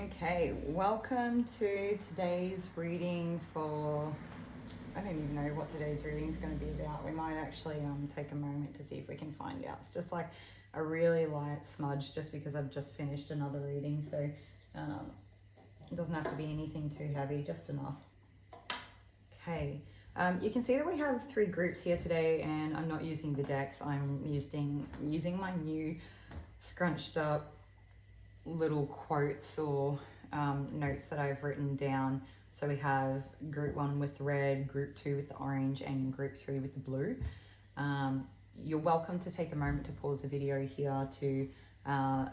Okay, welcome to today's reading for, I don't even know what today's reading is going to be about. We might actually take a moment to see if we can find out. It's just like a really light smudge just because I've just finished another reading, so it doesn't have to be anything too heavy, just enough. Okay, you can see that we have 3 groups here today, and I'm not using the decks. I'm using my new scrunched up little quotes or notes that I've written down. So we have group 1 with red, group 2 with the orange, and group 3 with the blue. You're welcome to take a moment to pause the video here to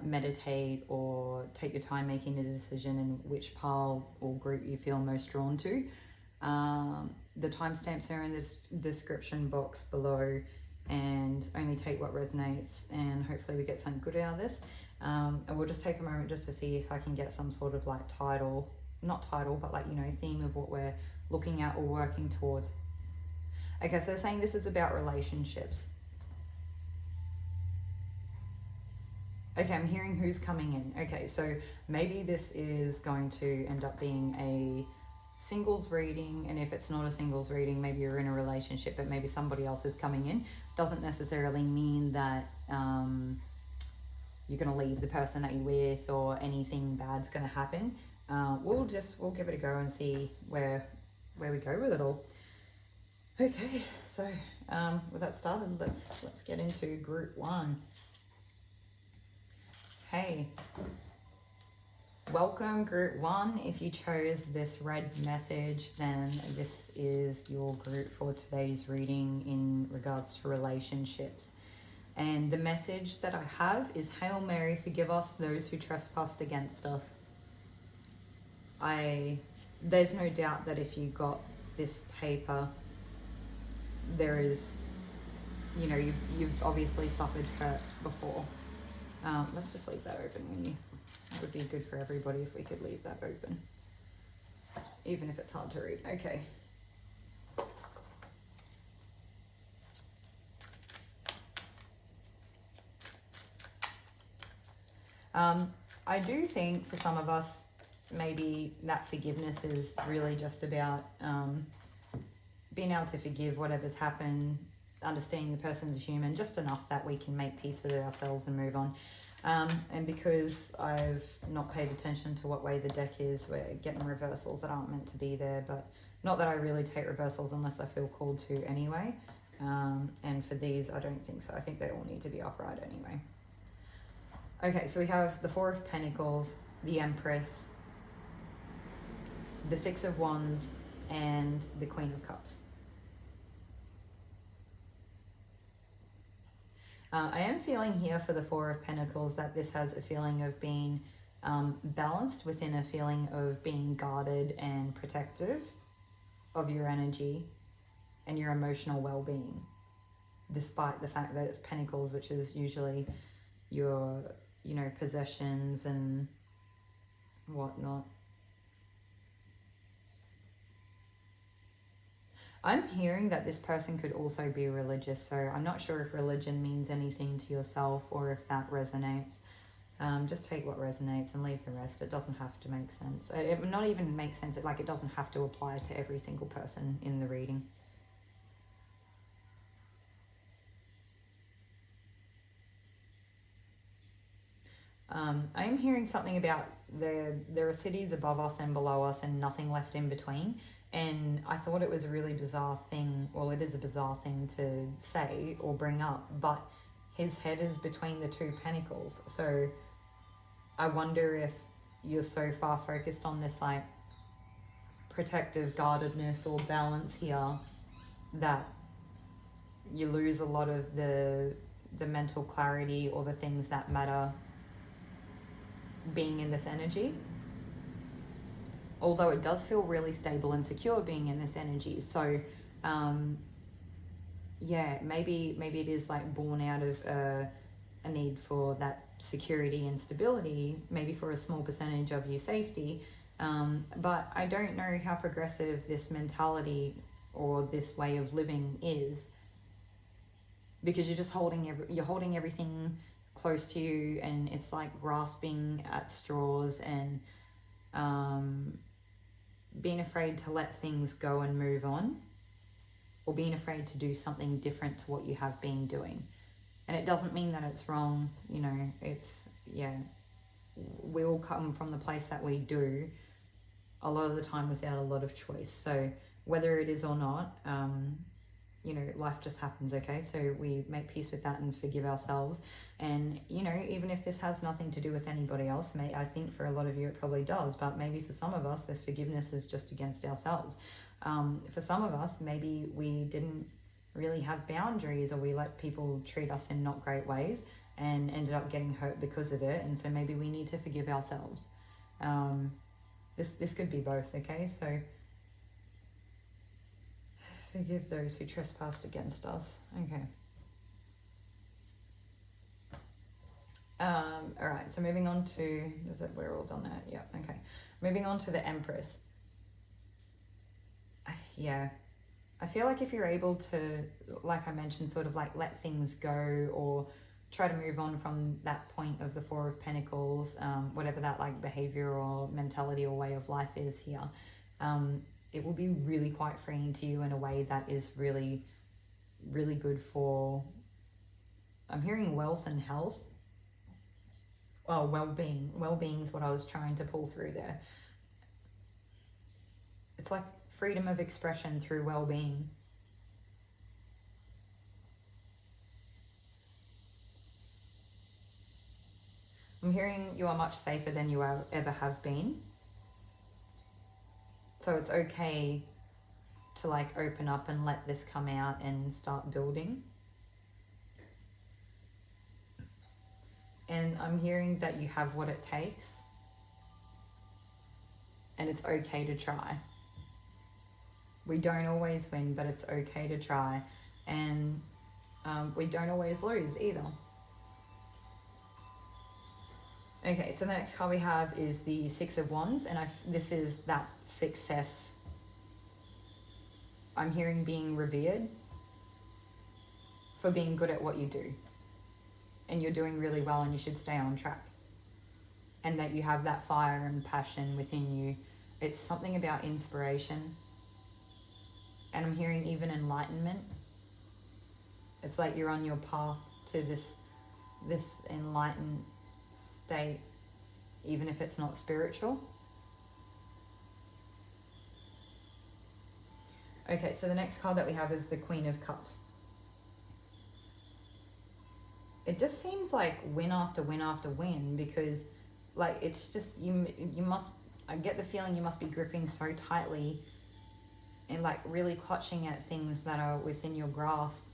meditate or take your time making a decision in which pile or group you feel most drawn to. The timestamps are in the description box below, and only take what resonates, and hopefully we get something good out of this. And we'll just take a moment just to see if I can get some sort of like not title, but like, you know, theme of what we're looking at or working towards. Okay, so they're saying this is about relationships. Okay, I'm hearing who's coming in. Okay, so maybe this is going to end up being a singles reading, and if it's not a singles reading, maybe you're in a relationship, but maybe somebody else is coming in. Doesn't necessarily mean that you're going to leave the person that you're with or anything bad's going to happen. We'll give it a go and see where we go with it all. Okay, so with that started, let's get into group 1. Hey, welcome group 1. If you chose this red message, then this is your group for today's reading in regards to relationships. And the message that I have is, Hail Mary, forgive us those who trespassed against us. There's no doubt that if you got this paper, there is, you know, you've obviously suffered hurt before. Let's just leave that open. It would be good for everybody if we could leave that open, even if it's hard to read. Okay. I do think for some of us, maybe that forgiveness is really just about being able to forgive whatever's happened, understanding the person's a human, just enough that we can make peace with ourselves and move on. And because I've not paid attention to what way the deck is, we're getting reversals that aren't meant to be there, but not that I really take reversals unless I feel called to anyway. And for these, I don't think so. I think they all need to be upright anyway. Okay, so we have the 4 of Pentacles, the Empress, the 6 of Wands, and the Queen of Cups. I am feeling here for the 4 of Pentacles that this has a feeling of being balanced within a feeling of being guarded and protective of your energy and your emotional well-being, despite the fact that it's Pentacles, which is usually your, you know, possessions and whatnot. I'm hearing that this person could also be religious, so I'm not sure if religion means anything to yourself or if that resonates. Just take what resonates and leave the rest. It doesn't have to make sense. It would not even make sense. It doesn't have to apply to every single person in the reading. I am hearing something about there are cities above us and below us and nothing left in between. And I thought it was a really bizarre thing. Well, it is a bizarre thing to say or bring up, but his head is between the 2 pentacles. So I wonder if you're so far focused on this like protective guardedness or balance here that you lose a lot of the mental clarity or the things that matter being in this energy. Although it does feel really stable and secure being in this energy. So, yeah, maybe it is like born out of a need for that security and stability, maybe for a small percentage of your safety. But I don't know how progressive this mentality or this way of living is, because you're just holding everything close to you, and it's like grasping at straws and being afraid to let things go and move on, or being afraid to do something different to what you have been doing. And it doesn't mean that it's wrong, you know, it's, yeah, we all come from the place that we do a lot of the time without a lot of choice. So whether it is or not, you know, life just happens, okay? So we make peace with that and forgive ourselves. And, you know, even if this has nothing to do with anybody else, I think for a lot of you it probably does, but maybe for some of us, this forgiveness is just against ourselves. For some of us, maybe we didn't really have boundaries, or we let people treat us in not great ways and ended up getting hurt because of it. And so maybe we need to forgive ourselves. This could be both, okay? So forgive those who trespassed against us. Okay. All right, so moving on to, we're all done that? Yeah, okay. Moving on to the Empress. Yeah, I feel like if you're able to, like I mentioned, sort of like let things go, or try to move on from that point of the Four of Pentacles, whatever that like behavior or mentality or way of life is here, it will be really quite freeing to you in a way that is really, really good for, I'm hearing wealth and health. Oh, well-being. Well-being is what I was trying to pull through there. It's like freedom of expression through well-being. I'm hearing you are much safer than you ever have been. So it's okay to like open up and let this come out and start building. And I'm hearing that you have what it takes. And it's okay to try. We don't always win, but it's okay to try. And we don't always lose either. Okay, so the next card we have is the Six of Wands, and this is that success. I'm hearing being revered for being good at what you do. And you're doing really well, and you should stay on track. And that you have that fire and passion within you. It's something about inspiration. And I'm hearing even enlightenment. It's like you're on your path to this enlightened state, even if it's not spiritual. Okay, so the next card that we have is the Queen of Cups. It just seems like win after win after win, because like it's just you must, I get the feeling you must be gripping so tightly and like really clutching at things that are within your grasp.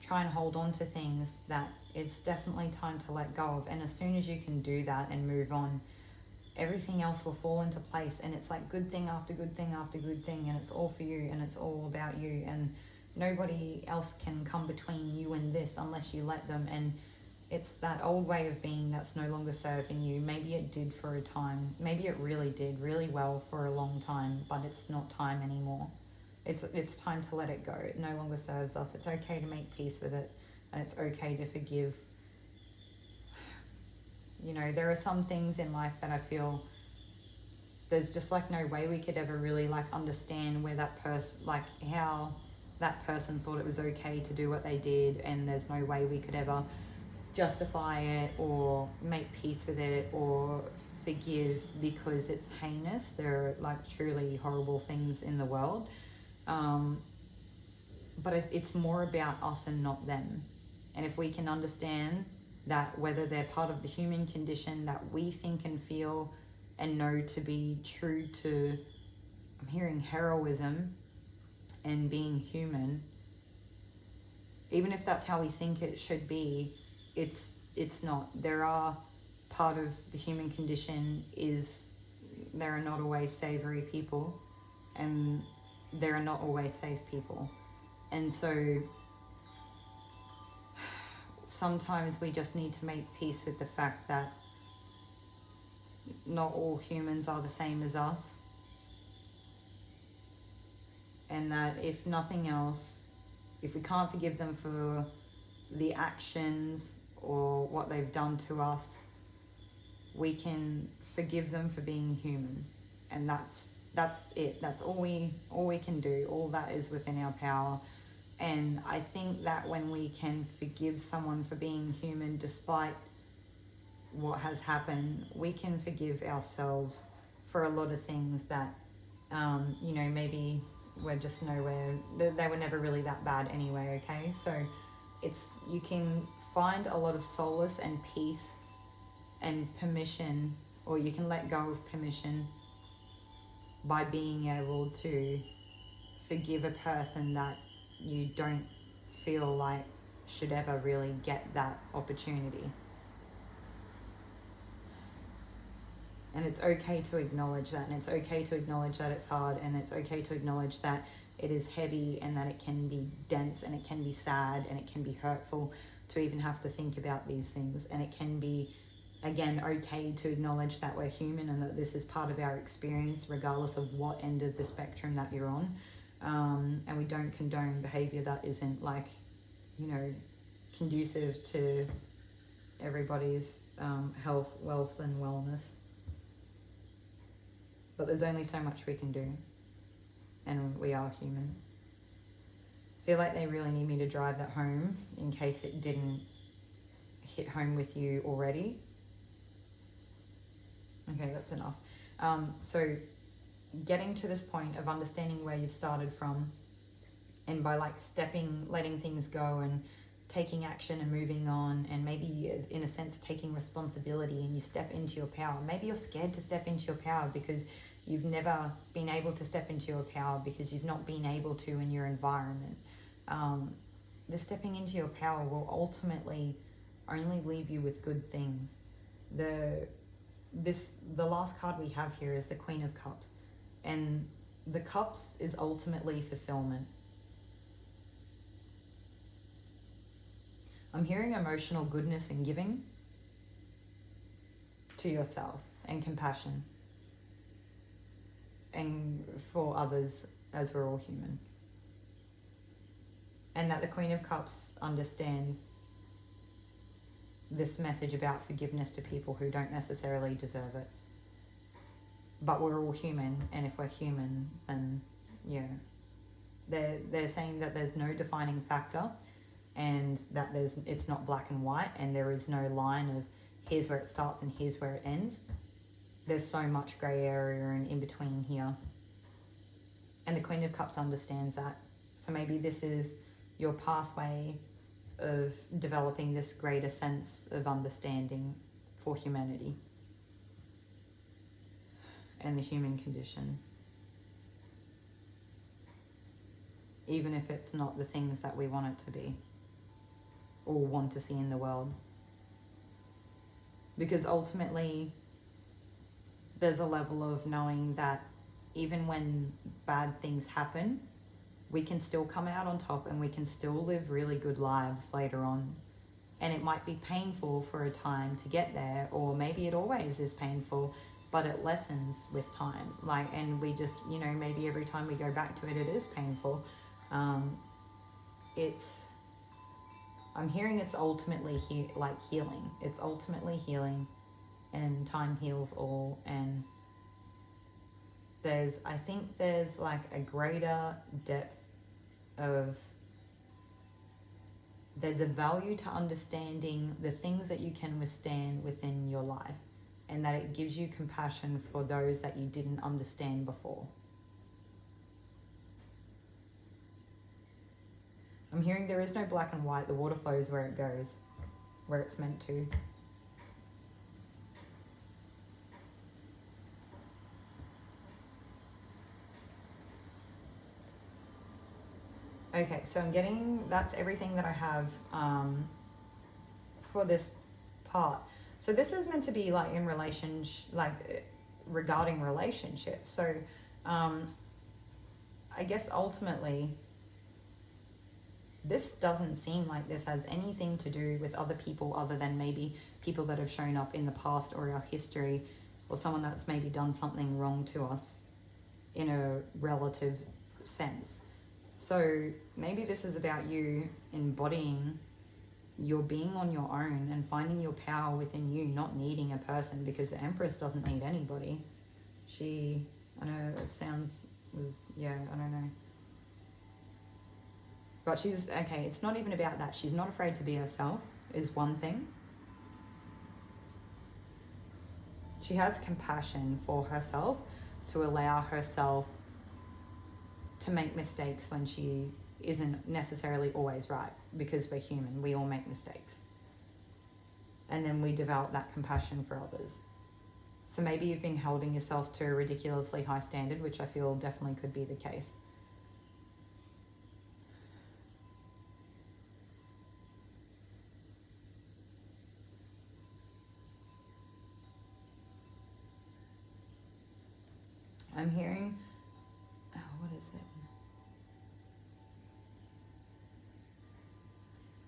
Try and hold on to things that it's definitely time to let go of. And as soon as you can do that and move on, everything else will fall into place. And it's like good thing after good thing after good thing, and it's all for you, and it's all about you, and nobody else can come between you and this unless you let them. And it's that old way of being that's no longer serving you. Maybe it did for a time. Maybe it really did really well for a long time, but it's not time anymore. It's time to let it go. It no longer serves us. It's okay to make peace with it, and it's okay to forgive. You know, there are some things in life that I feel there's just like no way we could ever really like understand where that person, like how that person thought it was okay to do what they did, and there's no way we could ever justify it or make peace with it or forgive, because it's heinous. There are like truly horrible things in the world. But it's more about us and not them. And if we can understand that whether they're part of the human condition that we think and feel and know to be true to, I'm hearing heroism and being human, even if that's how we think it should be, it's not. There are part of the human condition is there are not always savory people, and there are not always safe people. And so sometimes we just need to make peace with the fact that not all humans are the same as us, and that if nothing else, if we can't forgive them for the actions or what they've done to us, we can forgive them for being human. and that's it. That's all we can do. All that is within our power. And I think that when we can forgive someone for being human despite what has happened, we can forgive ourselves for a lot of things that, maybe we're just nowhere. They were never really that bad anyway, okay? So you can find a lot of solace and peace and permission, or you can let go of permission by being able to forgive a person that you don't feel like should ever really get that opportunity. And it's okay to acknowledge that, and it's okay to acknowledge that it's hard, and it's okay to acknowledge that it is heavy, and that it can be dense, and it can be sad, and it can be hurtful to even have to think about these things. And it can be, again, okay to acknowledge that we're human and that this is part of our experience, regardless of what end of the spectrum that you're on. And we don't condone behavior that isn't conducive to everybody's health, wealth, and wellness. But there's only so much we can do, and we are human. I feel like they really need me to drive that home in case it didn't hit home with you already. Okay, that's enough. So getting to this point of understanding where you've started from, and by letting things go and taking action and moving on, and maybe in a sense taking responsibility, and you step into your power. Maybe you're scared to step into your power because you've never been able to step into your power because you've not been able to in your environment. The stepping into your power will ultimately only leave you with good things. The last card we have here is the Queen of Cups, and the Cups is ultimately fulfillment. I'm hearing emotional goodness and giving to yourself, and compassion, and for others, as we're all human. And that the Queen of Cups understands this message about forgiveness to people who don't necessarily deserve it. But we're all human, and if we're human, then yeah. They're saying that there's no defining factor, and that it's not black and white, and there is no line of here's where it starts and here's where it ends. There's so much grey area and in between here. And the Queen of Cups understands that. So maybe this is your pathway of developing this greater sense of understanding for humanity and the human condition. Even if it's not the things that we want it to be or want to see in the world. Because ultimately, there's a level of knowing that even when bad things happen, we can still come out on top, and we can still live really good lives later on. And it might be painful for a time to get there, or maybe it always is painful, but it lessens with time. And we just, maybe every time we go back to it, it is painful. I'm hearing it's ultimately healing. It's ultimately healing, and time heals all. And I think there's a greater depth there's a value to understanding the things that you can withstand within your life, and that it gives you compassion for those that you didn't understand before. I'm hearing there is no black and white. The water flows where it goes, where it's meant to. Okay, so that's everything that I have for this part. So this is meant to be in regarding relationships. So I guess ultimately, this doesn't seem like this has anything to do with other people other than maybe people that have shown up in the past or our history, or someone that's maybe done something wrong to us in a relative sense. So maybe this is about you embodying your being on your own and finding your power within you, not needing a person, because the Empress doesn't need anybody. She I know it yeah, I don't know. But she's, okay, it's not even about that. She's not afraid to be herself, is one thing. She has compassion for herself to allow herself to make mistakes when she isn't necessarily always right, because we're human, we all make mistakes. And then we develop that compassion for others. So maybe you've been holding yourself to a ridiculously high standard, which I feel definitely could be the case. I'm hearing, what is it?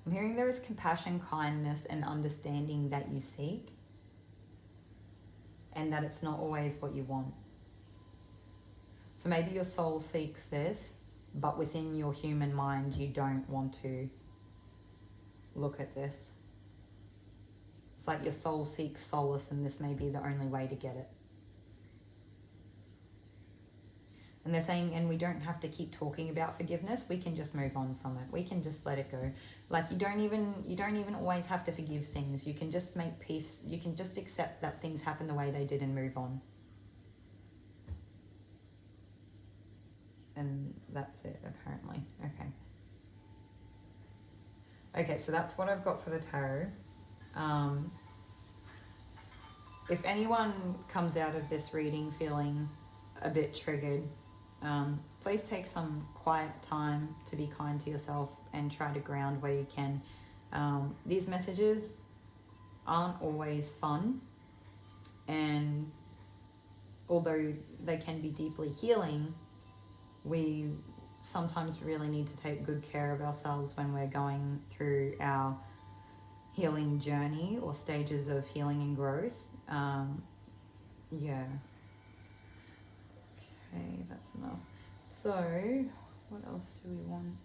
I'm hearing there is compassion, kindness, and understanding that you seek, and that it's not always what you want. So maybe your soul seeks this, but within your human mind, you don't want to look at this. It's like your soul seeks solace, and this may be the only way to get it. And they're saying, and we don't have to keep talking about forgiveness. We can just move on from it. We can just let it go. Like you don't even always have to forgive things. You can just make peace. You can just accept that things happen the way they did and move on. And that's it, apparently. Okay. Okay, so that's what I've got for the tarot. If anyone comes out of this reading feeling a bit triggered, please take some quiet time to be kind to yourself and try to ground where you can. These messages aren't always fun, and although they can be deeply healing, we sometimes really need to take good care of ourselves when we're going through our healing journey or stages of healing and growth. Yeah. Okay, that's enough. So, what else do we want?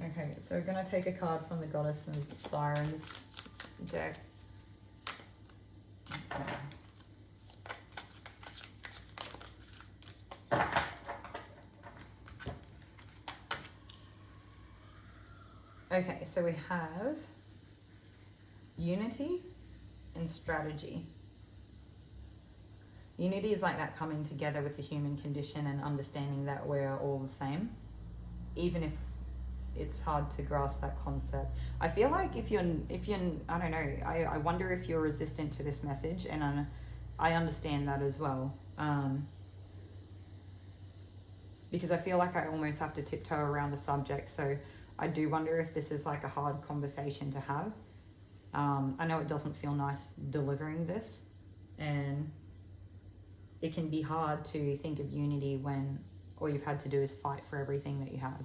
Okay, so we're going to take a card from the Goddess and Sirens deck. Okay, so we have unity and strategy. Unity is like that coming together with the human condition and understanding that we're all the same, even if it's hard to grasp that concept. I feel like if you're I don't know, I wonder if you're resistant to this message, and I understand that as well. Because I feel like I almost have to tiptoe around the subject, so I do wonder if this is like a hard conversation to have. I know it doesn't feel nice delivering this, and it can be hard to think of unity when all you've had to do is fight for everything that you have.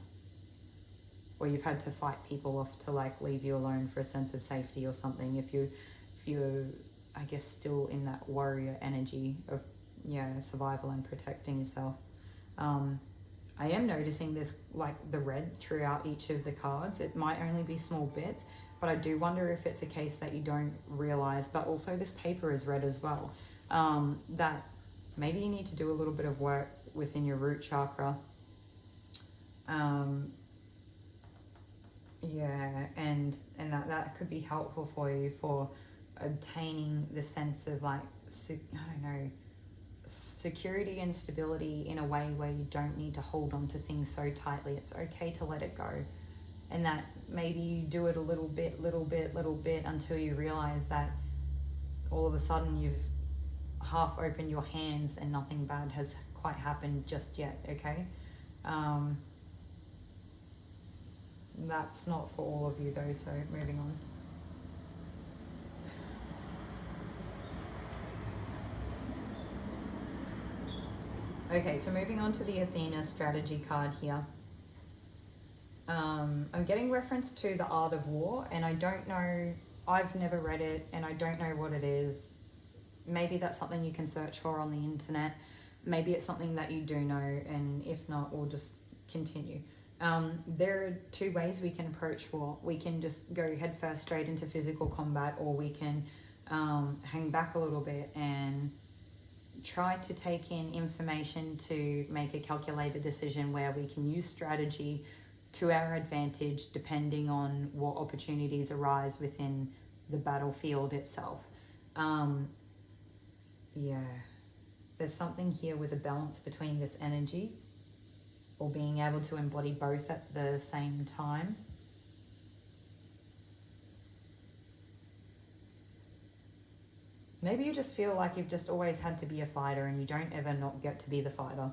Or you've had to fight people off to like leave you alone for a sense of safety or something. If you're, I guess, still in that warrior energy of, survival and protecting yourself. I am noticing this, like the red throughout each of the cards. It might only be small bits, but I do wonder if it's a case that you don't realize, but also this paper is red as well. That maybe you need to do a little bit of work within your root chakra. And that could be helpful for you for obtaining the sense of like, security and stability in a way where you don't need to hold on to things so tightly. It's okay to let it go. And that maybe you do it a little bit until you realize that all of a sudden you've half opened your hands and nothing bad has quite happened just yet, okay? That's not for all of you though, so moving on. Okay, so moving on to the Athena strategy card here. I'm getting reference to the Art of War, and I don't know, I've never read it, and I don't know what it is. Maybe that's something you can search for on the internet. Maybe it's something that you do know, and if not, we'll just continue. There are two ways we can approach war. We can just go headfirst straight into physical combat, or we can hang back a little bit and try to take in information to make a calculated decision where we can use strategy to our advantage depending on what opportunities arise within the battlefield itself. Yeah, there's something here with a balance between this energy, or being able to embody both at the same time. Maybe you just feel like you've just always had to be a fighter and you don't ever not get to be the fighter.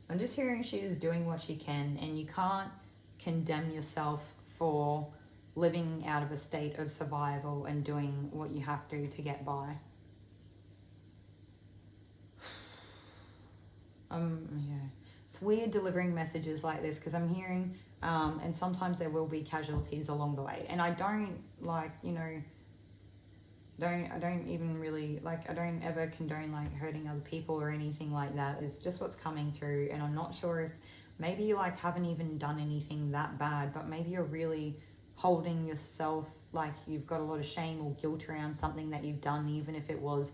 I'm just hearing she is doing what she can, and you can't condemn yourself for living out of a state of survival and doing what you have to get by. Yeah, it's weird delivering messages like this because I'm hearing, and sometimes there will be casualties along the way, and I don't like, you know, I don't even really like, I don't ever condone like hurting other people or anything like that. It's just what's coming through, and I'm not sure if maybe you like haven't even done anything that bad, but maybe you're really holding yourself like you've got a lot of shame or guilt around something that you've done, even if it was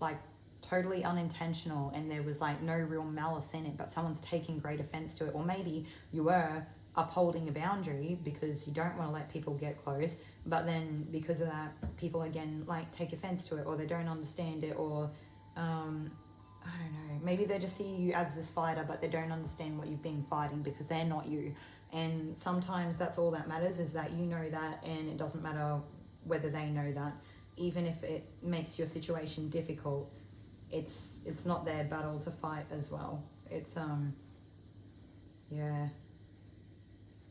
like totally unintentional and there was like no real malice in it, but someone's taking great offense to it. Or maybe you were upholding a boundary because you don't want to let people get close, but then because of that people again like take offense to it, or they don't understand it, or I don't know, maybe they just see you as this fighter but they don't understand what you've been fighting because they're not you. And sometimes that's all that matters, is that you know that, and it doesn't matter whether they know that. Even if it makes your situation difficult, it's not their battle to fight as well. It's yeah,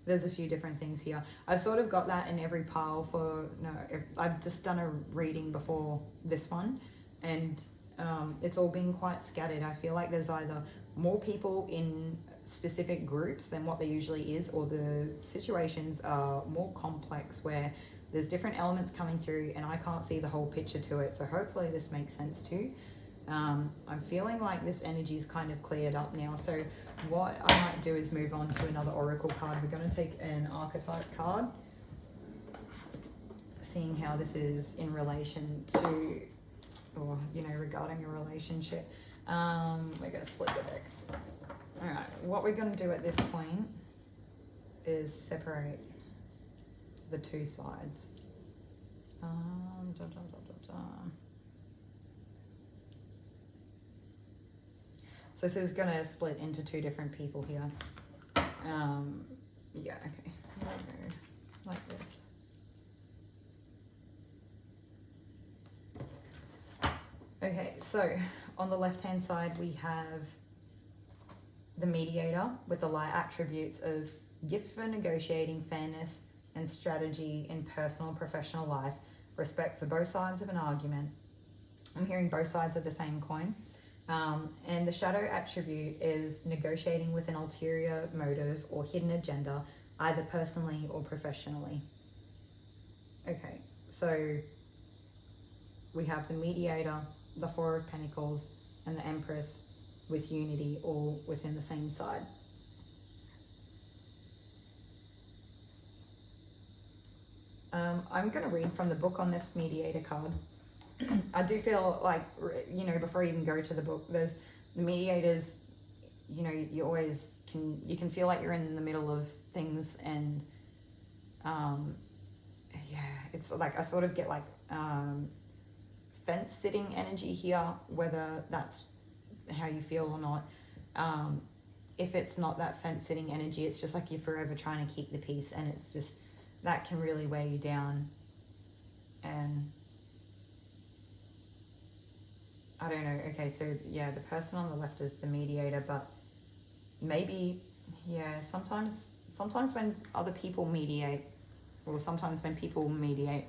there's a few different things here. I've sort of got that in every pile for, no, I've just done a reading before this one, and it's all been quite scattered. I feel like there's either more people in specific groups than what there usually is, or the situations are more complex where there's different elements coming through and I can't see the whole picture to it. So hopefully this makes sense too. I'm feeling like this energy is kind of cleared up now. So what I might do is move on to another oracle card. We're going to take an archetype card, seeing how this is in relation to, or, you know, regarding a relationship. We're going to split the deck. All right, what we're going to do at this point is separate the two sides. So this is going to split into two different people here. Yeah, okay. Like this. Okay, so on the left-hand side, we have the mediator with the light attributes of gift for negotiating fairness and strategy in personal and professional life, respect for both sides of an argument. I'm hearing both sides of the same coin. And the shadow attribute is negotiating with an ulterior motive or hidden agenda, either personally or professionally. Okay, so we have the mediator, the Four of Pentacles, and the Empress with unity all within the same side. I'm going to read from the book on this mediator card. I do feel like, you know, before I even go to the book, there's the mediators, you know, you always can feel like you're in the middle of things, and yeah, it's like I sort of get like fence sitting energy here, whether that's how you feel or not. If it's not that fence sitting energy, it's just like you're forever trying to keep the peace, and it's just that can really weigh you down. And I don't know. Okay, so yeah, the person on the left is the mediator, but maybe, yeah, sometimes when other people mediate, or sometimes when people mediate,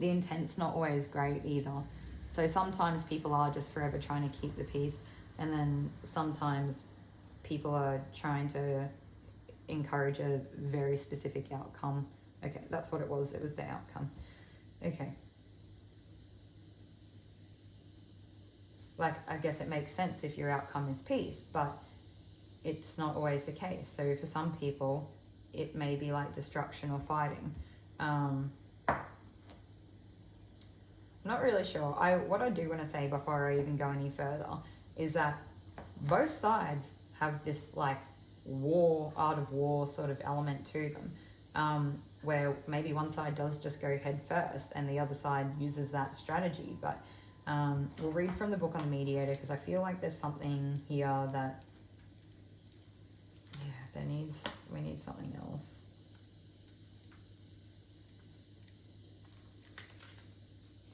the intent's not always great either. So sometimes people are just forever trying to keep the peace, and then sometimes people are trying to encourage a very specific outcome. Okay, that's what it was. It was the outcome. Okay. Like, I guess it makes sense if your outcome is peace, but it's not always the case. So for some people, it may be like destruction or fighting. I'm not really sure. What I do want to say before I even go any further is that both sides have this like art of war sort of element to them, where maybe one side does just go head first and the other side uses that strategy. But we'll read from the book on the mediator, because I feel like there's something here that, yeah, we need something else.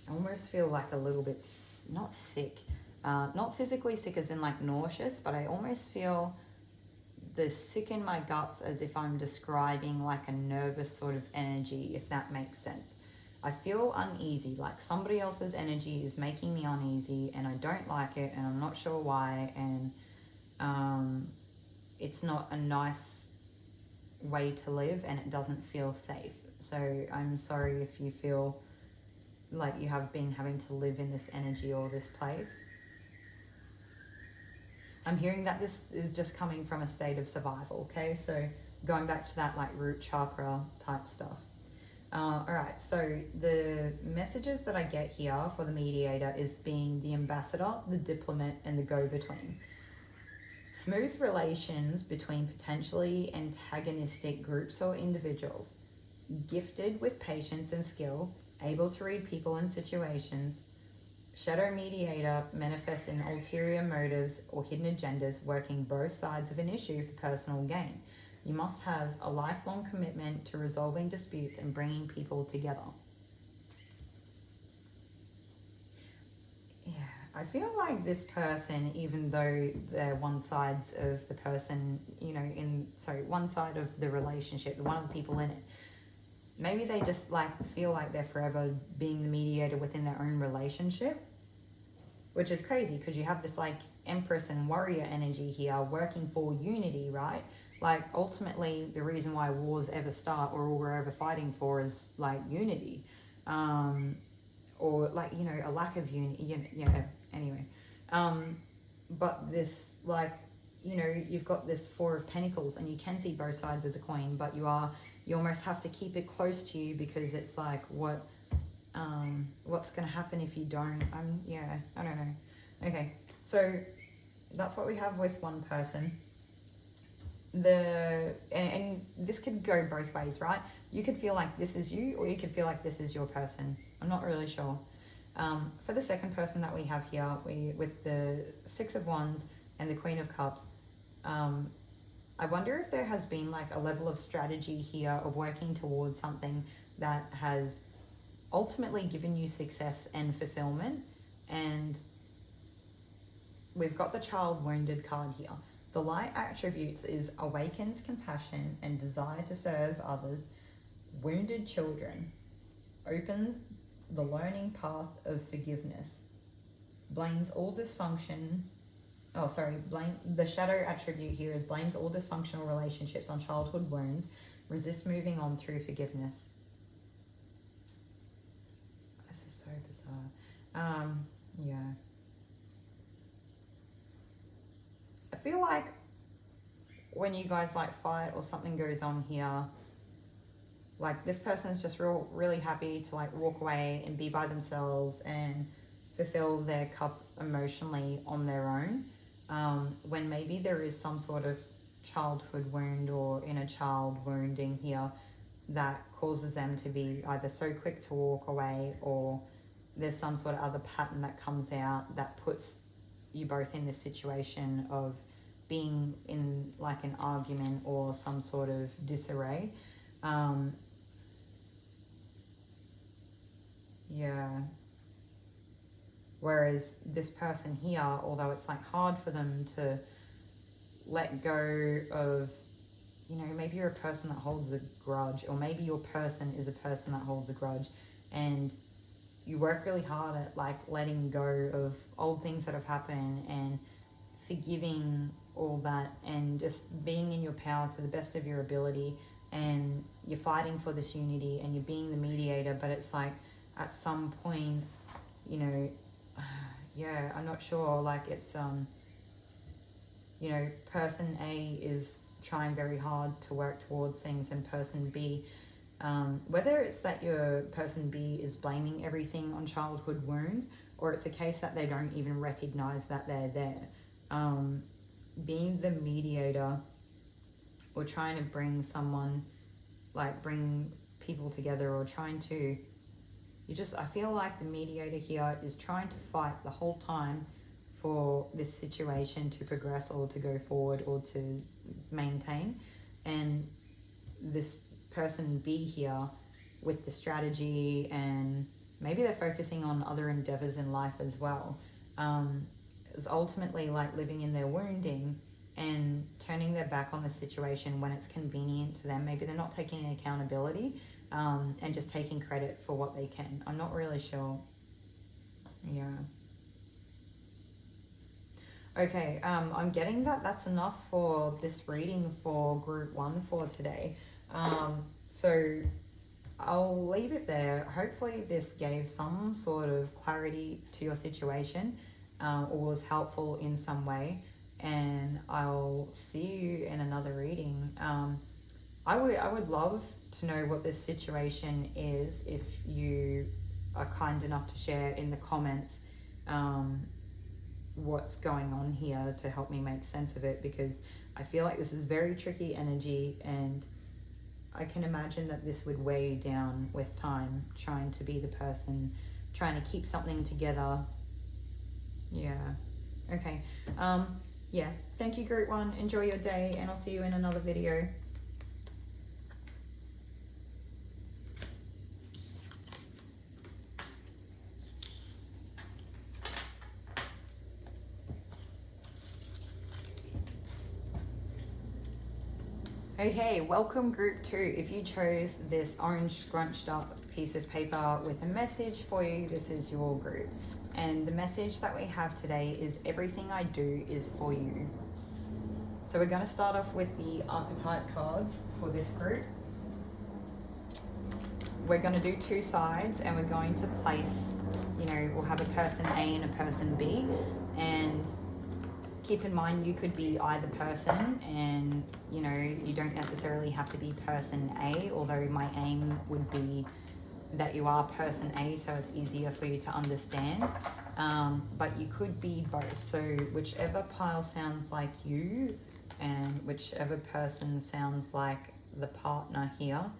I almost feel like a little bit, not sick, not physically sick as in like nauseous, but I almost feel the sick in my guts as if I'm describing like a nervous sort of energy, if that makes sense. I feel uneasy, like somebody else's energy is making me uneasy and I don't like it and I'm not sure why, and it's not a nice way to live and it doesn't feel safe. So I'm sorry if you feel like you have been having to live in this energy or this place. I'm hearing that this is just coming from a state of survival, okay? So going back to that like root chakra type stuff. All right, so the messages that I get here for the mediator is being the ambassador, the diplomat, and the go-between. Smooth relations between potentially antagonistic groups or individuals. Gifted with patience and skill, able to read people and situations. Shadow mediator manifests in ulterior motives or hidden agendas, working both sides of an issue for personal gain. You must have a lifelong commitment to resolving disputes and bringing people together. Yeah, I feel like this person, even though they're one side of the person, one side of the relationship, one of the people in it, maybe they just like feel like they're forever being the mediator within their own relationship, which is crazy because you have this like Empress and warrior energy here working for unity, right? Like ultimately the reason why wars ever start or all we're ever fighting for is like unity, or like, a lack of unity, anyway. But this like, you've got this Four of Pentacles and you can see both sides of the coin, but you almost have to keep it close to you because it's like what's going to happen if you don't. I don't know. Okay, so that's what we have with one person. And this could go both ways, right? You could feel like this is you, or you could feel like this is your person. I'm not really sure. For the second person that we have here, with the Six of Wands and the Queen of Cups, I wonder if there has been like a level of strategy here of working towards something that has ultimately given you success and fulfillment. And we've got the child wounded card here. The light attributes is awakens compassion and desire to serve others. Wounded children opens the learning path of forgiveness. Blames all dysfunction. The shadow attribute here is blames all dysfunctional relationships on childhood wounds. Resist moving on through forgiveness. This is so bizarre. Yeah. I feel like when you guys like fight or something goes on here, like this person is just really happy to like walk away and be by themselves and fulfill their cup emotionally on their own, when maybe there is some sort of childhood wound or inner child wounding here that causes them to be either so quick to walk away, or there's some sort of other pattern that comes out that puts you both in this situation of being in like an argument or some sort of disarray. Whereas this person here, although it's like hard for them to let go of, maybe you're a person that holds a grudge, or maybe your person is a person that holds a grudge, and you work really hard at like letting go of old things that have happened and forgiving all that and just being in your power to the best of your ability, and you're fighting for this unity and you're being the mediator, but it's like at some point, I'm not sure, like it's you know, person A is trying very hard to work towards things, and person B, whether it's that your person B is blaming everything on childhood wounds, or it's a case that they don't even recognize that they're there. Being the mediator or trying to bring someone, like bring people together, or trying to, I feel like the mediator here is trying to fight the whole time for this situation to progress or to go forward or to maintain. And this person B here with the strategy, and maybe they're focusing on other endeavors in life as well, is ultimately like living in their wounding and turning their back on the situation when it's convenient to them. Maybe they're not taking accountability, and just taking credit for what they can. I'm not really sure. Yeah. Okay, I'm getting that that's enough for this reading for group 1 for today. So I'll leave it there. Hopefully this gave some sort of clarity to your situation, or was helpful in some way. And I'll see you in another reading. I would love to know what this situation is if you are kind enough to share in the comments what's going on here to help me make sense of it, because I feel like this is very tricky energy, and I can imagine that this would weigh you down with time, trying to be the person, trying to keep something together. Yeah. Okay. Yeah. Thank you, group 1. Enjoy your day, and I'll see you in another video. Okay, welcome group 2. If you chose this orange scrunched up piece of paper with a message for you, this is your group. And the message that we have today is everything I do is for you. So we're going to start off with the archetype cards for this group. We're going to do 2 sides, and we're going to place, you know, we'll have a person A and a person B, and keep in mind you could be either person, and you know, you don't necessarily have to be person A, although my aim would be that you are person A, so it's easier for you to understand. But you could be both, so whichever pile sounds like you, and whichever person sounds like the partner here,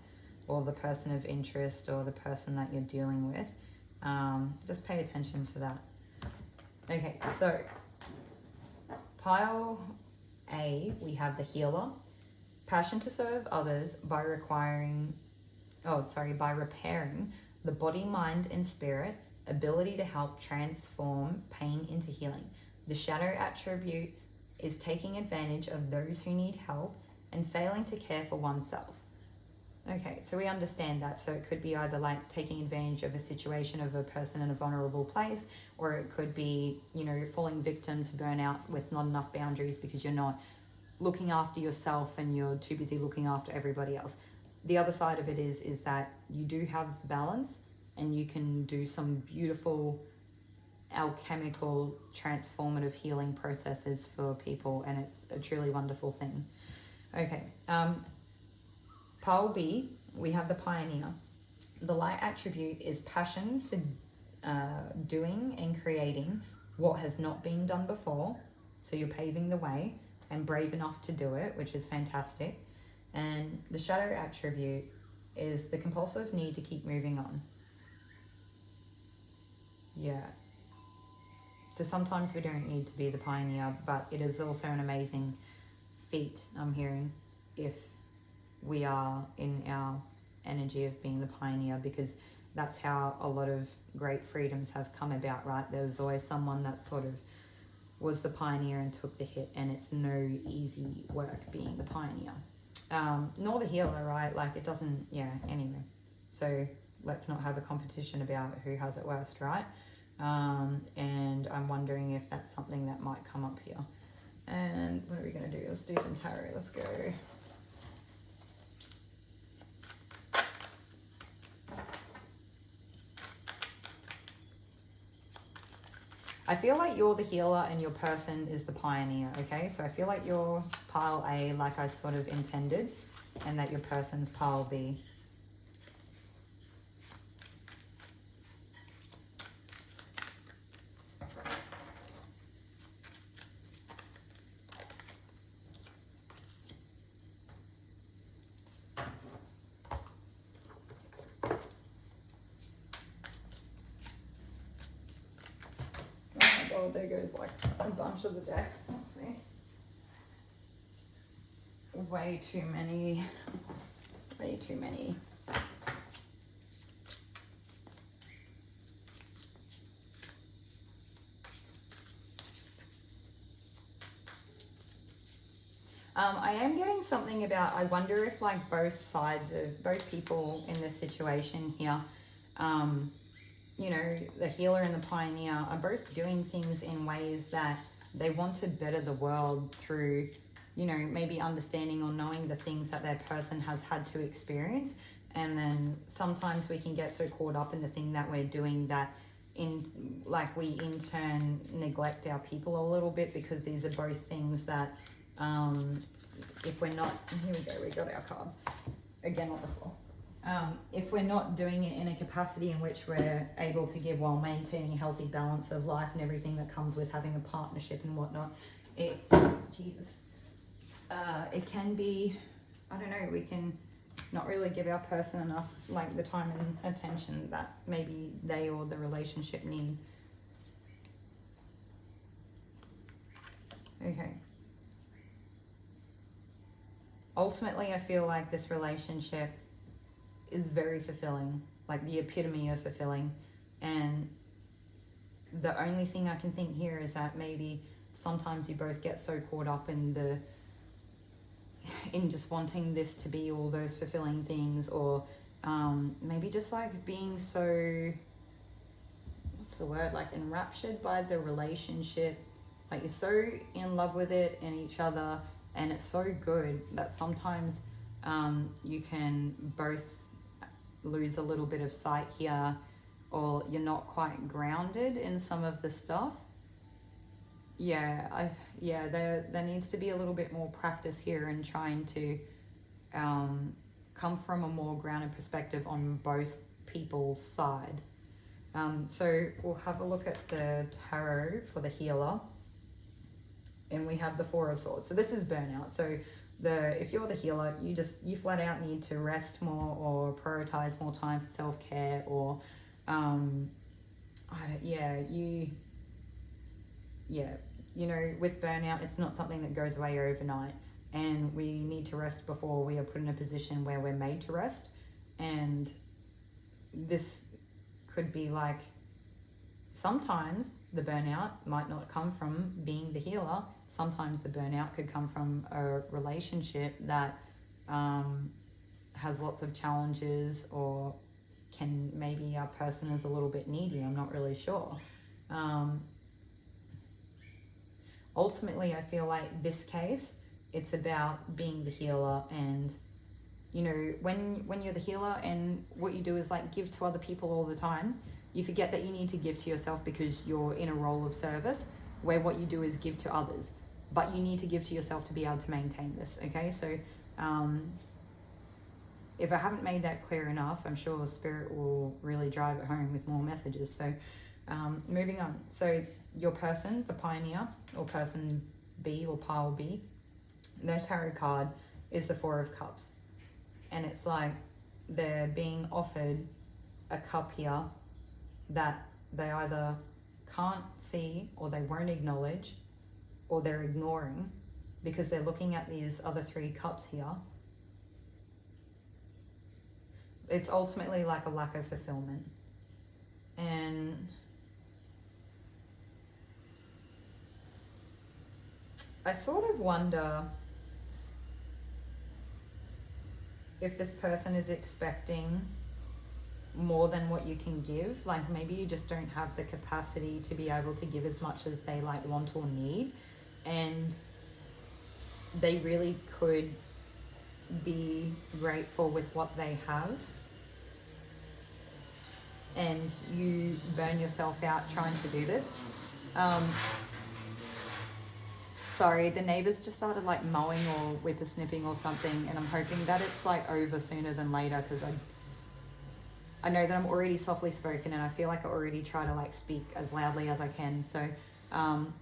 or the person of interest, or the person that you're dealing with, just pay attention to that. Okay, so pile A, we have the healer, passion to serve others by repairing the body, mind, and spirit, ability to help transform pain into healing. The shadow attribute is taking advantage of those who need help and failing to care for oneself. Okay, so we understand that. So it could be either like taking advantage of a situation of a person in a vulnerable place, or it could be, you know, falling victim to burnout with not enough boundaries because you're not looking after yourself and you're too busy looking after everybody else. The other side of it is that you do have balance, and you can do some beautiful alchemical transformative healing processes for people, and it's a truly wonderful thing. Okay, pile B, we have the pioneer. The light attribute is passion for doing and creating what has not been done before, so you're paving the way and brave enough to do it, which is fantastic. And the shadow attribute is the compulsive need to keep moving on. Yeah. So sometimes we don't need to be the pioneer, but it is also an amazing feat, I'm hearing, if we are in our energy of being the pioneer, because that's how a lot of great freedoms have come about, right? There was always someone that sort of was the pioneer and took the hit, and it's no easy work being the pioneer. Nor the healer, right? Like, it doesn't, yeah, anyway. So let's not have a competition about who has it worst, right? And I'm wondering if that's something that might come up here. And what are we going to do? Let's do some tarot. Let's go. I feel like you're the healer and your person is the pioneer, okay? So I feel like you're pile A, like I sort of intended, and that your person's pile B. Oh, there goes like a bunch of the deck. Let's see. Way too many. Way too many. I am getting something about, I wonder if like both sides of, both people in this situation here, you know, the healer and the pioneer are both doing things in ways that they want to better the world through, you know, maybe understanding or knowing the things that their person has had to experience. And then sometimes we can get so caught up in the thing that we're doing that we in turn neglect our people a little bit, because these are both things that, if we're not, here we go, we got our cards again on the floor. If we're not doing it in a capacity in which we're able to give while maintaining a healthy balance of life and everything that comes with having a partnership and whatnot, it can be, I don't know, we can not really give our person enough, like the time and attention that maybe they or the relationship need. Okay. Ultimately, I feel like this relationship is very fulfilling, like the epitome of fulfilling. And the only thing I can think here is that maybe sometimes you both get so caught up in just wanting this to be all those fulfilling things, or maybe just like being so, what's the word, like enraptured by the relationship, like you're so in love with it and each other, and it's so good that sometimes you can both lose a little bit of sight here, or you're not quite grounded in some of the stuff. There needs to be a little bit more practice here in trying to come from a more grounded perspective on both people's side. So we'll have a look at the tarot for the healer, and we have the Four of Swords. So this is burnout. So if you're the healer, you flat out need to rest more or prioritize more time for self-care, or you know, with burnout, it's not something that goes away overnight, and we need to rest before we are put in a position where we're made to rest. And this could be like, sometimes the burnout might not come from being the healer. Sometimes the burnout could come from a relationship that has lots of challenges, or maybe our person is a little bit needy. I'm not really sure. Ultimately, I feel like this case, it's about being the healer. And you know, when you're the healer and what you do is like give to other people all the time, you forget that you need to give to yourself, because you're in a role of service where what you do is give to others, but you need to give to yourself to be able to maintain this. Okay, so if I haven't made that clear enough, I'm sure Spirit will really drive it home with more messages. So moving on. So your person, the pioneer, or person B, or pile B, their tarot card is the Four of Cups. And it's like they're being offered a cup here that they either can't see, or they won't acknowledge, or they're ignoring, because they're looking at these other three cups here. It's ultimately like a lack of fulfillment. And I sort of wonder if this person is expecting more than what you can give. Like maybe you just don't have the capacity to be able to give as much as they like want or need, and they really could be grateful with what they have, and you burn yourself out trying to do this. Sorry, the neighbors just started like mowing or whippersnipping or something, and I'm hoping that it's like over sooner than later, because I know that I'm already softly spoken, and I feel like I already try to like speak as loudly as I can. So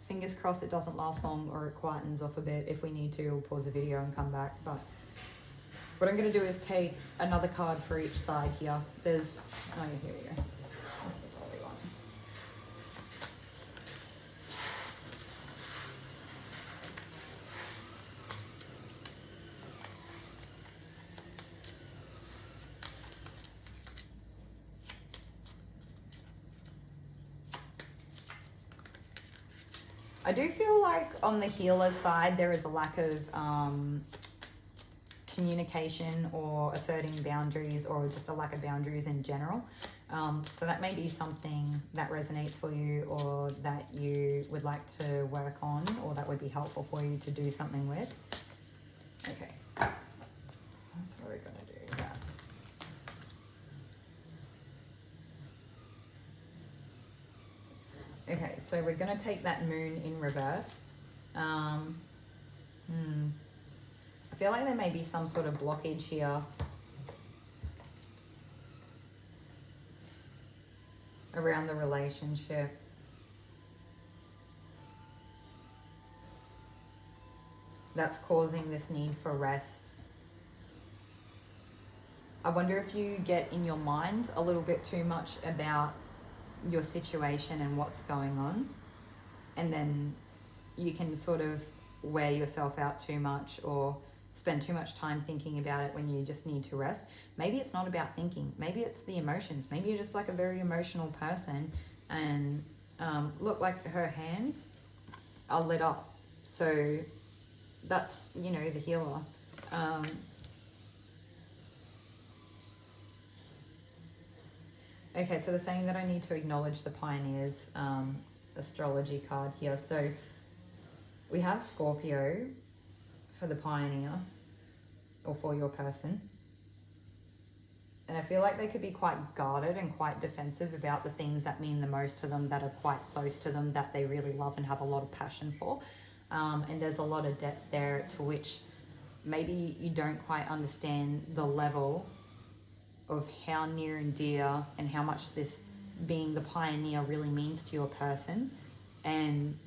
fingers crossed it doesn't last long, or it quietens off a bit. If we need to, we'll pause the video and come back. But what I'm going to do is take another card for each side here. There's, oh, here we go. I do feel like on the healer side, there is a lack of communication or asserting boundaries, or just a lack of boundaries in general. So that may be something that resonates for you, or that you would like to work on, or that would be helpful for you to do something with. Okay, so that's what we're going to do. Yeah. Okay, so we're going to take that moon in reverse. I feel like there may be some sort of blockage here around the relationship. That's causing this need for rest. I wonder if you get in your mind a little bit too much about your situation and what's going on, and then you can sort of wear yourself out too much, or spend too much time thinking about it when you just need to rest. Maybe it's not about thinking, maybe it's the emotions. Maybe you're just like a very emotional person, and look, like her hands are lit up, so that's, you know, the healer. Okay, so they're saying that I need to acknowledge the Pioneer's astrology card here. So we have Scorpio for the Pioneer, or for your person. And I feel like they could be quite guarded and quite defensive about the things that mean the most to them, that are quite close to them, that they really love and have a lot of passion for. And there's a lot of depth there, to which maybe you don't quite understand the level of how near and dear and how much this being the Pioneer really means to your person. And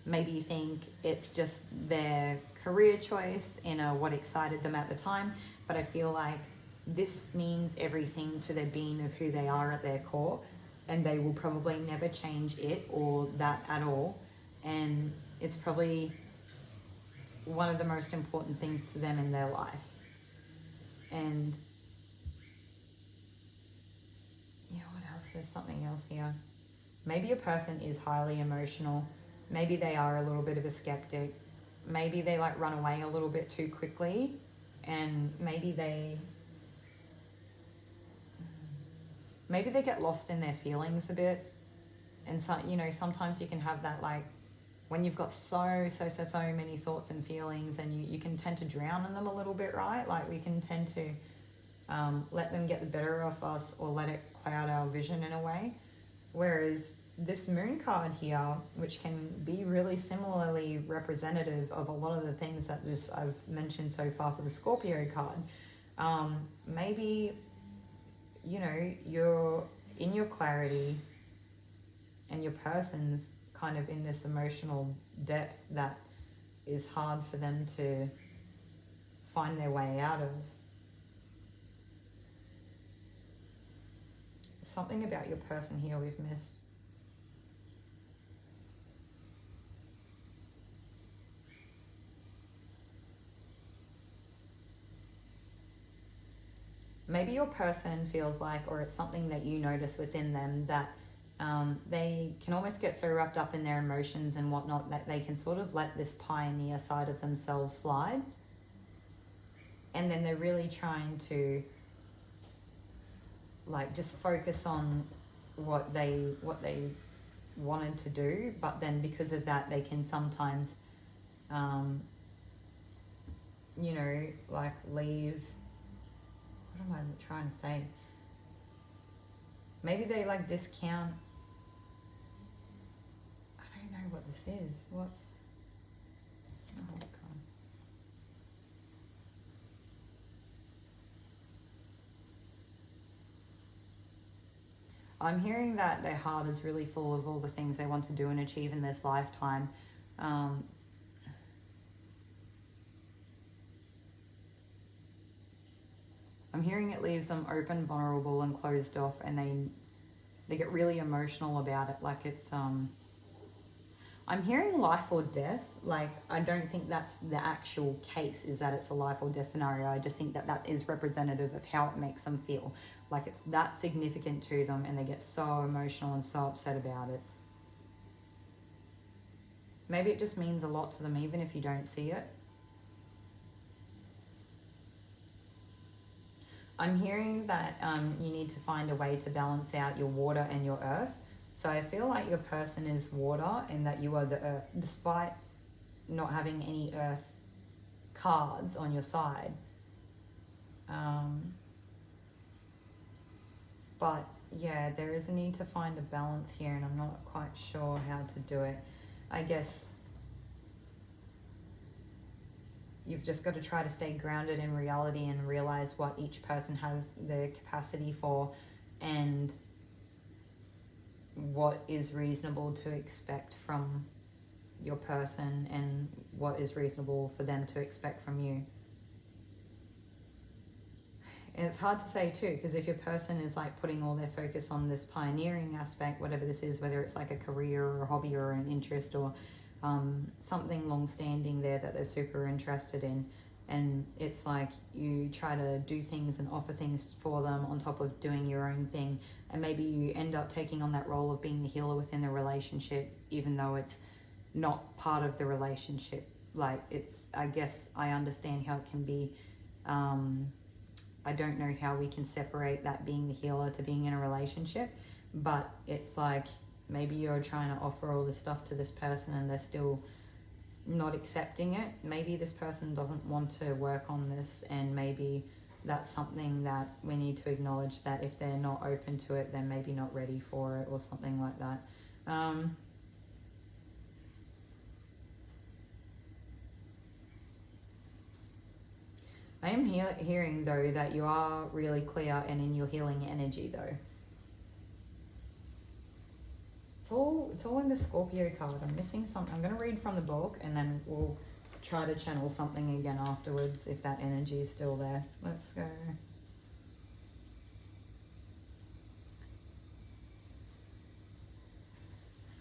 maybe you think it's just their career choice and what excited them at the time, but I feel like this means everything to their being of who they are at their core, and they will probably never change it or that at all. And it's probably one of the most important things to them in their life. And yeah, what else? There's something else here. Maybe a person is highly emotional. Maybe they are a little bit of a skeptic. Maybe they like run away a little bit too quickly, and maybe they get lost in their feelings a bit. And so, you know, sometimes you can have that, like, when you've got so many thoughts and feelings, and you can tend to drown in them a little bit, right? Like, we can tend to let them get the better of us, or let it cloud our vision in a way. Whereas this moon card here, which can be really similarly representative of a lot of the things that I've mentioned so far for the Scorpio card, maybe, you know, you're in your clarity, and your person's kind of in this emotional depth that is hard for them to find their way out of. Something about your person here we've missed. Maybe your person feels like, or it's something that you notice within them, that they can almost get so wrapped up in their emotions and whatnot that they can sort of let this Pioneer side of themselves slide. And then they're really trying to like just focus on what they wanted to do, but then because of that they can sometimes you know, like leave, what am I trying to say? Maybe they like discount, I don't what this is. What's... Oh, God. I'm hearing that their heart is really full of all the things they want to do and achieve in this lifetime. I'm hearing it leaves them open, vulnerable, and closed off, and they get really emotional about it. Like it's I'm hearing life or death. Like, I don't think that's the actual case, is that it's a life or death scenario. I just think that that is representative of how it makes them feel. Like, it's that significant to them, and they get so emotional and so upset about it. Maybe it just means a lot to them, even if you don't see it. I'm hearing that you need to find a way to balance out your water and your earth. So I feel like your person is water and that you are the earth, despite not having any earth cards on your side. But yeah, there is a need to find a balance here, and I'm not quite sure how to do it. I guess you've just got to try to stay grounded in reality and realize what each person has the capacity for, and what is reasonable to expect from your person and what is reasonable for them to expect from you. And it's hard to say too, because if your person is like putting all their focus on this pioneering aspect, whatever this is, whether it's like a career or a hobby or an interest or something long-standing there that they're super interested in, and it's like you try to do things and offer things for them on top of doing your own thing, and maybe you end up taking on that role of being the healer within the relationship, even though it's not part of the relationship. Like, it's, I guess I understand how it can be. I don't know how we can separate that being the healer to being in a relationship, but it's like maybe you're trying to offer all this stuff to this person and they're still not accepting it. Maybe this person doesn't want to work on this, and maybe that's something that we need to acknowledge, that if they're not open to it, they're maybe not ready for it or something like that. I am hearing though that you are really clear and in your healing energy though. It's all in the Scorpio card. I'm missing something. I'm going to read from the book and then we'll try to channel something again afterwards if that energy is still there. Let's go.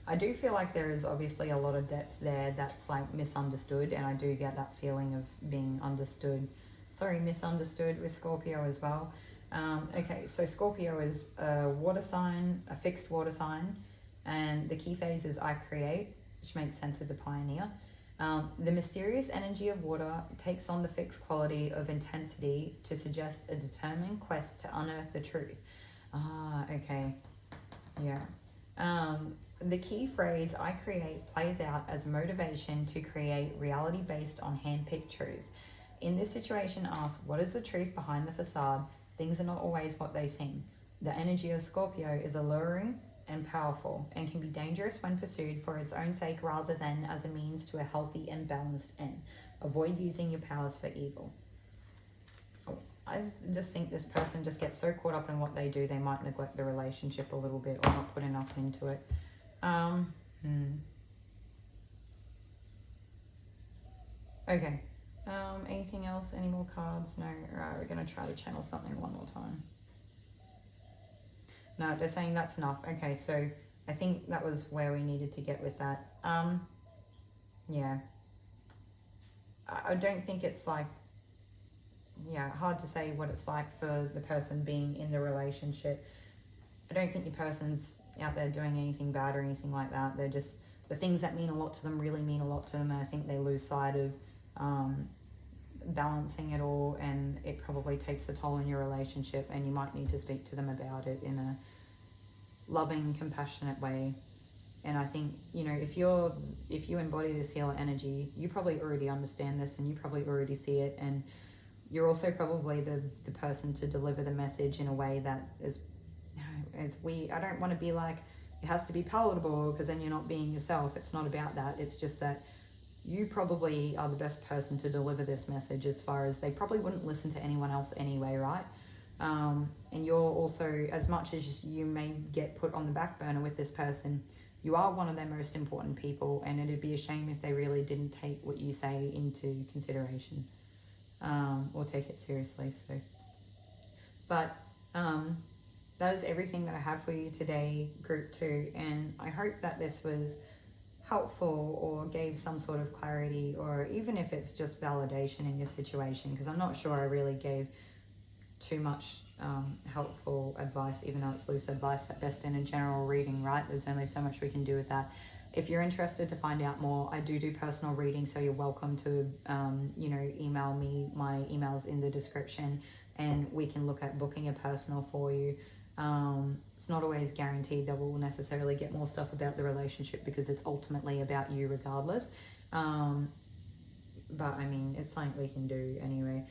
I do feel like there is obviously a lot of depth there that's like misunderstood, and I do get that feeling of being understood. Sorry, misunderstood with Scorpio as well. Okay, so Scorpio is a water sign, a fixed water sign, and the key phase is I create, which makes sense with the pioneer. The mysterious energy of water takes on the fixed quality of intensity to suggest a determined quest to unearth the truth. Okay, yeah. The key phrase I create plays out as motivation to create reality based on hand-picked truths. In this situation, ask, what is the truth behind the facade? Things are not always what they seem. The energy of Scorpio is alluring and powerful, and can be dangerous when pursued for its own sake rather than as a means to a healthy and balanced end. Avoid using your powers for evil. I just think this person just gets so caught up in what they do, they might neglect the relationship a little bit or not put enough into it. Okay. Anything else? Any more cards? No. Alright, we're going to try to channel something one more time. No, they're saying that's enough. Okay, so I think that was where we needed to get with that. Yeah. I don't think it's like, yeah, hard to say what it's like for the person being in the relationship. I don't think your person's out there doing anything bad or anything like that. They're just, the things that mean a lot to them really mean a lot to them, and I think they lose sight of balancing it all, and it probably takes a toll on your relationship, and you might need to speak to them about it in a loving, compassionate way. And I think, you know, if you embody this healer energy, you probably already understand this, and you probably already see it, and you're also probably the person to deliver the message in a way that is, I don't want to be like it has to be palatable, because then you're not being yourself. It's not about that. It's just that you probably are the best person to deliver this message, as far as they probably wouldn't listen to anyone else anyway, right? And you're also, as much as you may get put on the back burner with this person, you are one of their most important people, and it'd be a shame if they really didn't take what you say into consideration, or take it seriously. So, but that is everything that I have for you today, group 2, and I hope that this was helpful or gave some sort of clarity, or even if it's just validation in your situation, because I'm not sure I really gave too much helpful advice, even though it's loose advice at best in a general reading, right? There's only so much we can do with that. If you're interested to find out more, I do personal readings, so you're welcome to email me. My email's in the description, and we can look at booking a personal for you. It's not always guaranteed that we'll necessarily get more stuff about the relationship, because it's ultimately about you regardless. But I mean, it's something we can do anyway.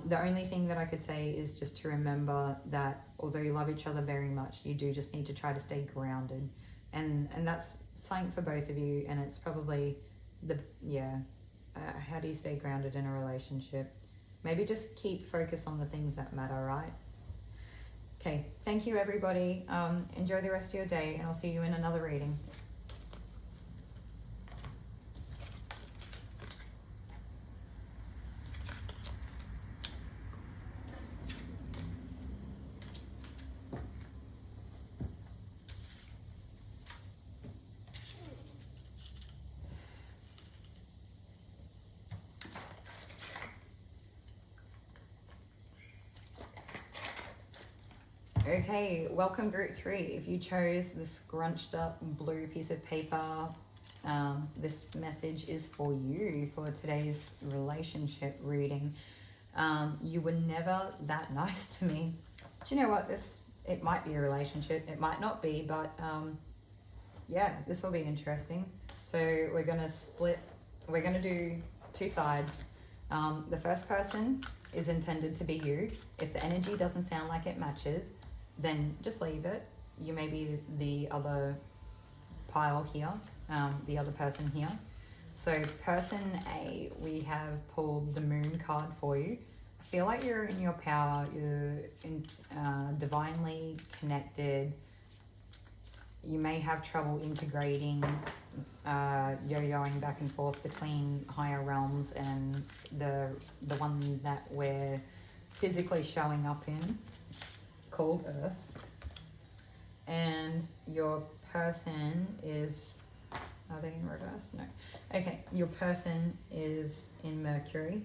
The only thing that I could say is just to remember that although you love each other very much, you do just need to try to stay grounded. And that's something for both of you, and it's probably how do you stay grounded in a relationship? Maybe just keep focus on the things that matter, right? Okay, thank you everybody. Enjoy the rest of your day, and I'll see you in another reading. Okay, welcome group 3. If you chose the scrunched up blue piece of paper, this message is for you for today's relationship reading. You were never that nice to me. Do you know what? It might be a relationship, it might not be, but this will be interesting. So we're gonna do 2 sides. The first person is intended to be you. If the energy doesn't sound like it matches, then just leave it. You may be the other pile here, the other person here. So person A, we have pulled the Moon card for you. I feel like you're in your power, you're divinely connected. You may have trouble integrating, yo-yoing back and forth between higher realms and the one that we're physically showing up in, called Earth. And your person is, are they in reverse? No. Okay, your person is in Mercury.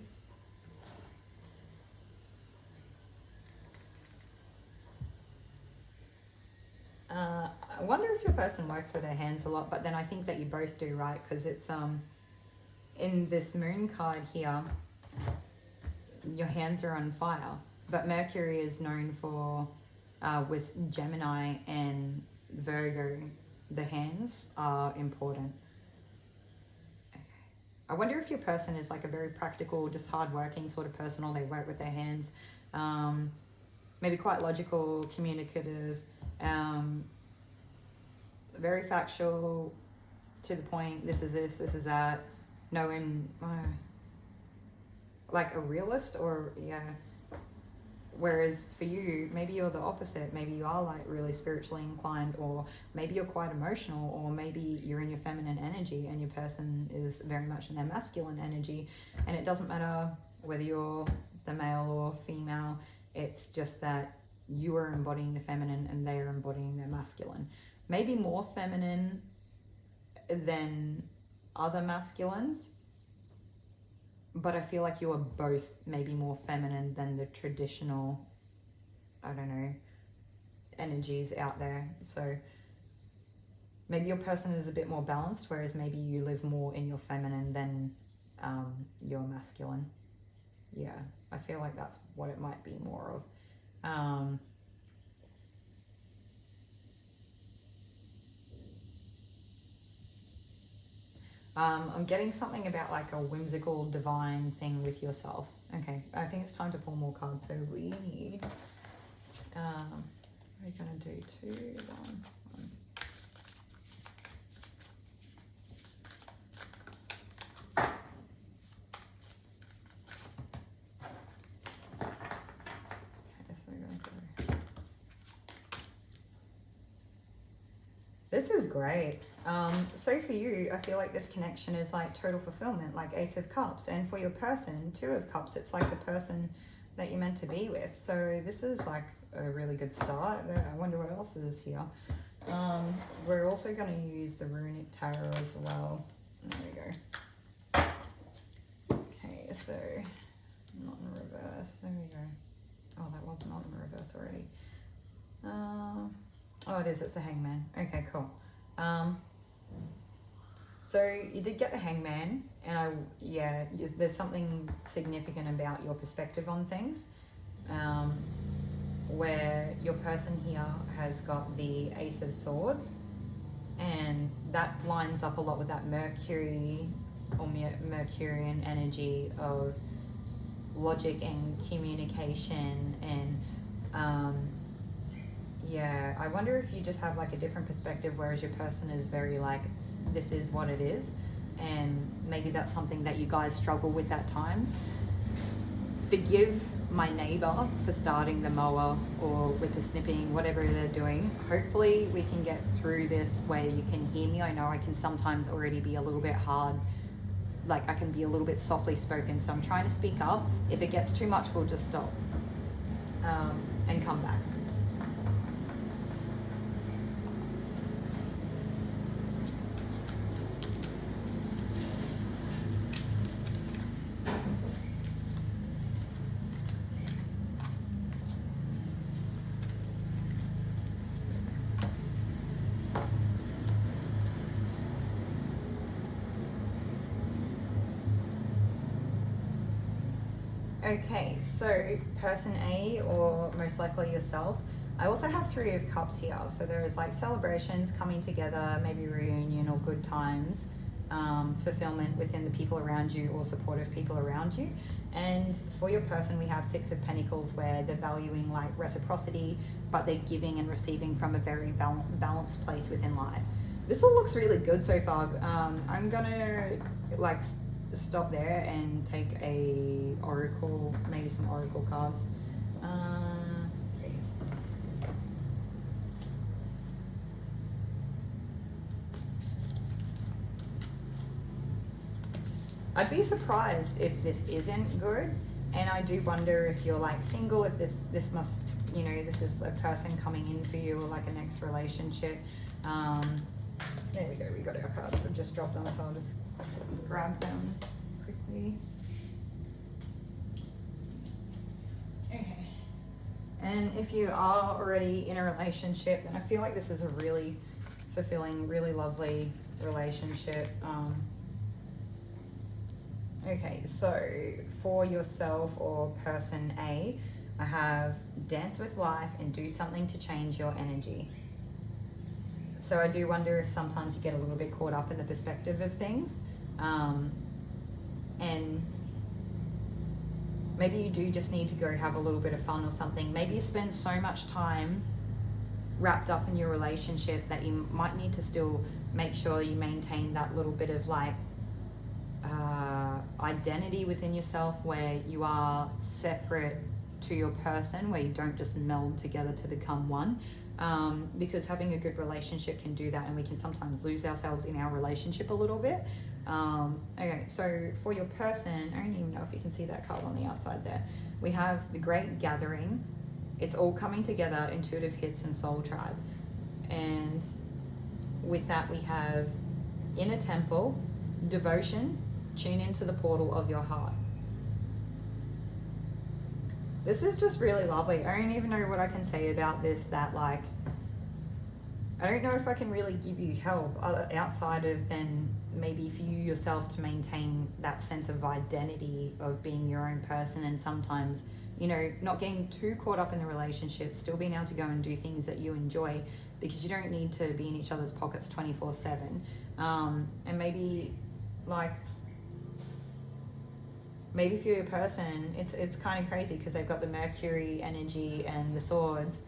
I wonder if your person works with their hands a lot, but then I think that you both do, right? Because it's in this Moon card here, your hands are on fire. But Mercury is known for, with Gemini and Virgo, the hands are important. Okay. I wonder if your person is like a very practical, just hardworking sort of person, or they work with their hands. Maybe quite logical, communicative, very factual, to the point, this is this is that. Knowing, like a realist, or whereas for you, maybe you're the opposite. Maybe you are like really spiritually inclined, or maybe you're quite emotional, or maybe you're in your feminine energy and your person is very much in their masculine energy. And it doesn't matter whether you're the male or female, it's just that you are embodying the feminine and they are embodying their masculine. Maybe more feminine than other masculines, but I feel like you are both maybe more feminine than the traditional, I don't know, energies out there. So maybe your person is a bit more balanced, whereas maybe you live more in your feminine than your masculine. Yeah, I feel like that's what it might be more of. I'm getting something about like a whimsical divine thing with yourself. Okay, I think it's time to pull more cards. So we need, we're going to do 2, 1, 1. This is great. So for you, I feel like this connection is like total fulfillment, like Ace of Cups. And for your person, Two of Cups, it's like the person that you're meant to be with. So this is like a really good start. I wonder what else is here. We're also going to use the Runic Tarot as well. There we go. Okay, so not in reverse. There we go. Oh, that was not in reverse already. Oh, it is. It's a Hangman. Okay, cool. So you did get the Hangman, and there's something significant about your perspective on things, where your person here has got the Ace of Swords, and that lines up a lot with that Mercury or Mercurian energy of logic and communication and I wonder if you just have like a different perspective, whereas your person is very like, this is what it is, and maybe that's something that you guys struggle with at times. Forgive my neighbor for starting the mower or whippersnipping, whatever they're doing. Hopefully we can get through this where you can hear me. I know I can sometimes already be a little bit hard, like I can be a little bit softly spoken, so I'm trying to speak up. If it gets too much, we'll just stop and come back. Okay, so person A, or most likely yourself, I also have Three of Cups here. So there is like celebrations, coming together, maybe reunion or good times, fulfillment within the people around you or supportive people around you. And for your person, we have Six of Pentacles, where they're valuing like reciprocity, but they're giving and receiving from a very balanced place within life. This all looks really good so far. I'm gonna like stop there and take a oracle, maybe some oracle cards. I'd be surprised if this isn't good, and I do wonder if you're like single, if this must, you know, this is a person coming in for you, or like a next relationship. There we go, we got our cards. I've just dropped them, so I'll just grab them quickly. Okay. And if you are already in a relationship, then I feel like this is a really fulfilling, really lovely relationship. Okay, so for yourself or person A, I have dance with life and do something to change your energy. So I do wonder if sometimes you get a little bit caught up in the perspective of things. And maybe you do just need to go have a little bit of fun or something. Maybe you spend so much time wrapped up in your relationship that you might need to still make sure you maintain that little bit of like identity within yourself, where you are separate to your person, where you don't just meld together to become one. Because having a good relationship can do that, and we can sometimes lose ourselves in our relationship a little bit. Okay, so for your person, I don't even know if you can see that card on the outside there. We have the Great Gathering. It's all coming together, intuitive hits and soul tribe. And with that, we have inner temple, devotion, tune into the portal of your heart. This is just really lovely. I don't even know what I can say about this, that like, I don't know if I can really give you help outside of then maybe for you yourself to maintain that sense of identity of being your own person, and sometimes, you know, not getting too caught up in the relationship, still being able to go and do things that you enjoy, because you don't need to be in each other's pockets 24/7. And maybe like, maybe for your person, it's kind of crazy because they've got the Mercury energy and the swords,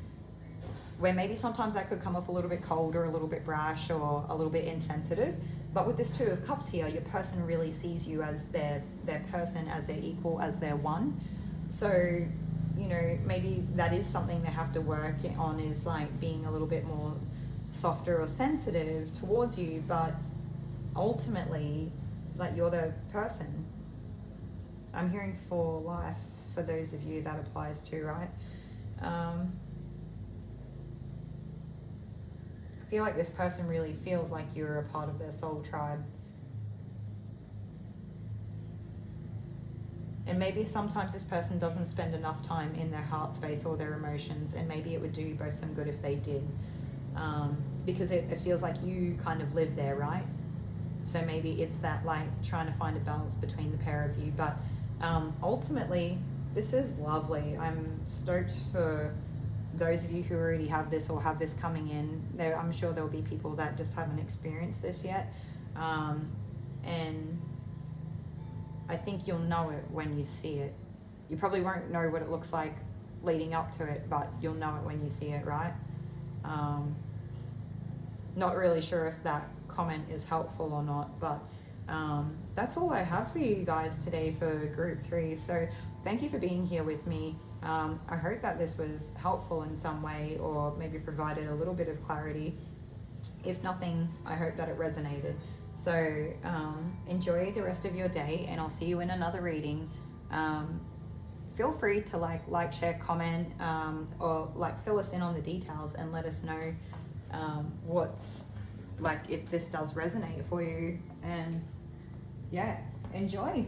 where maybe sometimes that could come off a little bit cold or a little bit brash or a little bit insensitive. But with this Two of Cups here, your person really sees you as their person, as their equal, as their one. So, you know, maybe that is something they have to work on, is like being a little bit more softer or sensitive towards you, but ultimately, like, you're the person. I'm hearing for life, for those of you that applies to, right? I feel like this person really feels like you're a part of their soul tribe. And maybe sometimes this person doesn't spend enough time in their heart space or their emotions, and maybe it would do you both some good if they did. Because it feels like you kind of live there, right? So maybe it's that, like, trying to find a balance between the pair of you. But ultimately, this is lovely. I'm stoked for those of you who already have this or have this coming in. I'm sure there'll be people that just haven't experienced this yet. And I think you'll know it when you see it. You probably won't know what it looks like leading up to it, but you'll know it when you see it, right? Not really sure if that comment is helpful or not, but that's all I have for you guys today for group 3. So thank you for being here with me. I hope that this was helpful in some way, or maybe provided a little bit of clarity. If nothing, I hope that it resonated. So enjoy the rest of your day, and I'll see you in another reading. Feel free to like, share, comment, or like fill us in on the details and let us know what's, like, if this does resonate for you. And yeah, enjoy.